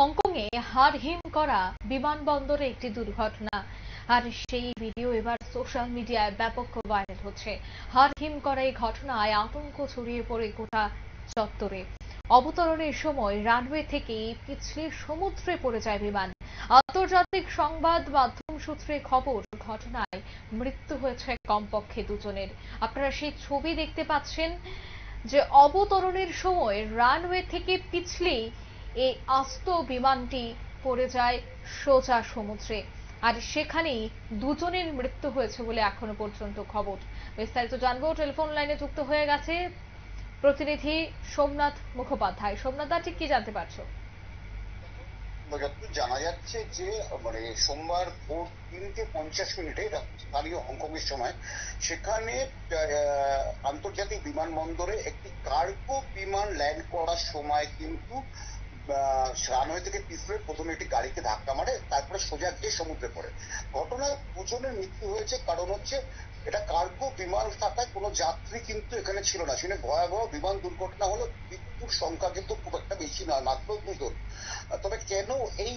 হংকংয়ে হাড়হিম করা বিমানবন্দরে একটি দুর্ঘটনা, আর সেই ভিডিও এবার সোশ্যাল মিডিয়ায় ব্যাপক ভাইরাল হচ্ছে। হাড়হিম করা এই ঘটনায় আতঙ্ক ছড়িয়ে পড়ে গোটা চত্বরে। অবতরণের সময় রানওয়ে থেকে পিছলে সমুদ্রে পড়ে যায় বিমান। আন্তর্জাতিক সংবাদ মাধ্যম সূত্রে খবর, ঘটনায় মৃত্যু হয়েছে কমপক্ষে দুজনের। আপনারা সেই ছবি দেখতে পাচ্ছেন যে অবতরণের সময় রানওয়ে থেকে পিছলে এই আস্ত বিমানটি পড়ে যায় সোজা সমুদ্রে, আর সেখানেই দুজনের মৃত্যু হয়েছে বলে এখনো পর্যন্ত খবর। বিস্তারিত জানবো, টেলিফোন লাইনে যুক্ত হয়ে গেছে প্রতিনিধি সোমনাথ মুখোপাধ্যায়। সোমনাথ দা, ঠিক কি জানতে পারছো? যতদূর জানা যাচ্ছে যে সোমবার ভোর 3:50 স্থানীয় হংকং এর সময় সেখানে আন্তর্জাতিক বিমানবন্দরে একটি কার্গো বিমান ল্যান্ড করার সময় কিন্তু রানওয়ে থেকে পিছলে প্রথমে একটি গাড়িকে ধাক্কা মারে, তারপরে সোজা গিয়ে সমুদ্রে পড়ে। ঘটনায় দুজনের মৃত্যু হয়েছে। কারণ হচ্ছে এটা কার্গো বিমান থাকায় কোনো যাত্রী কিন্তু এখানে ছিল না। শুনে ভয়াবহ বিমান দুর্ঘটনা হলো, মৃত্যুর সংখ্যা কিন্তু খুব একটা বেশি নয়, মাত্র দুজন। তবে কেন এই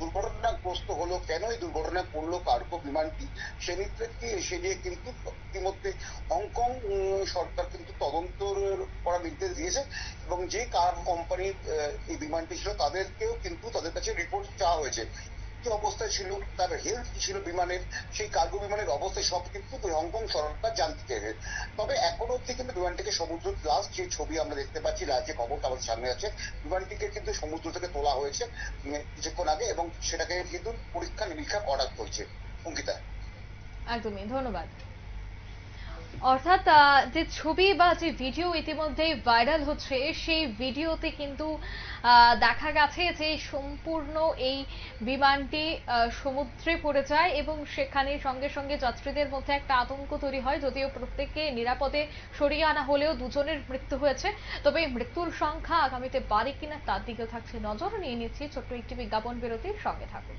দুর্ঘটনাগ্রস্ত হলো, কেন এই দুর্ঘটনায় পড়লো কার্গো বিমানটি, সে নিয়ে কিন্তু ইতিমধ্যে হংকং সরকার কিন্তু তদন্ত করার নির্দেশ দিয়েছে, এবং যে কার কোম্পানির এই বিমানটি ছিল তাদেরকেও কিন্তু তাদের কাছে রিপোর্ট চাওয়া হয়েছে। কি অবস্থায় ছিল, তার হেলথ কি ছিল বিমানের, সেই কার্গো বিমানের অবস্থা সব কিন্তু হংকং সরকার জানতে চেয়েছে। তবে এখনো অব্দি কিন্তু বিমানটিকে সমুদ্র, লাস্ট যে ছবি আমরা দেখতে পাচ্ছি, যে খবর আমাদের সামনে আছে, বিমানটিকে কিন্তু সমুদ্র থেকে তোলা হয়েছে কিছুক্ষণ আগে, এবং সেটাকে কিন্তু পরীক্ষা নিরীক্ষা করা চলছে। অঙ্কিতা। একদমই, ধন্যবাদ। অর্থাৎ যে ছবি বা যে ভিডিও ইতিমধ্যে ভাইরাল হচ্ছে, সেই ভিডিওতে কিন্তু দেখা গেছে যে সম্পূর্ণ এই বিমানটি সমুদ্রে পড়ে যায় এবং সেখানে সঙ্গে সঙ্গে যাত্রীদের মধ্যে একটা আতঙ্ক তৈরি হয়। যদিও প্রত্যেককে নিরাপদে সরিয়ে আনা হলেও দুজনের মৃত্যু হয়েছে। তবে মৃত্যুর সংখ্যা আগামীতে বাড়ে কিনা তার দিকেও থাকছে নজর। নিয়ে নিচ্ছি ছোট্ট একটি বিজ্ঞাপন বিরতির, সঙ্গে থাকুন।